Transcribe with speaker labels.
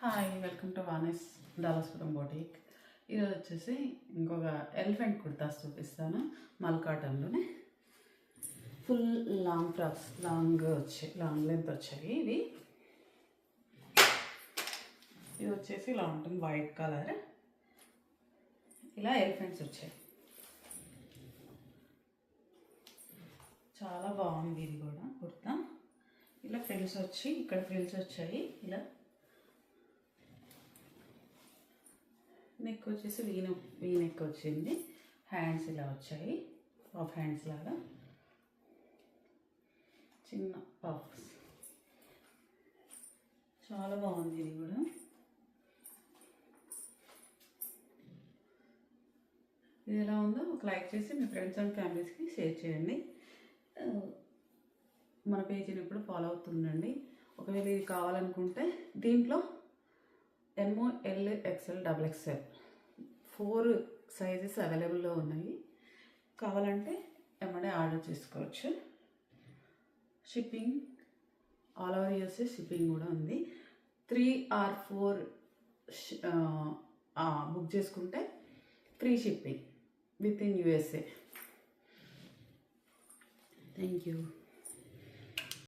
Speaker 1: Hi, welcome to వానెస్ డాలస్పురం boutique. ఈరోజు వచ్చేసి ఇంకొక ఎలిఫెంట్ కుర్తాస్ చూపిస్తాను. మల్ కాటన్లోనే full long frocks, long length వచ్చాయి. ఇది వచ్చేసి ఇలా ఉంటుంది, వైట్ కలర్. ఇలా ఎలిఫెంట్స్ వచ్చాయి, చాలా బాగుంది. ఇది కూడా కుర్తా ఇలా ఫ్రిల్స్ వచ్చి, ఇక్కడ ఫ్రిల్స్ వచ్చాయి. ఇలా నెక్ వచ్చేసి వీ నెక్ వచ్చింది. హ్యాండ్స్ ఇలా వచ్చాయి, పఫ్ హ్యాండ్స్ లాగా, చిన్న పఫ్స్. చాలా బాగుంది. ఇది కూడా ఇది ఎలా ఉందో ఒక లైక్ చేసి మీ ఫ్రెండ్స్ అండ్ ఫ్యామిలీస్కి షేర్ చేయండి. మన పేజీని ఎప్పుడు ఫాలో అవుతుండండి. ఒకవేళ ఇది కావాలనుకుంటే దీంట్లో M, L, XL, XXL 4 sizes అవైలబుల్లో ఉన్నాయి. కావాలంటే ఏమంటే ఆర్డర్ చేసుకోవచ్చు. Shipping all over USA shipping కూడా ఉంది. 3 or 4 బుక్ చేసుకుంటే free shipping within USA. Thank you.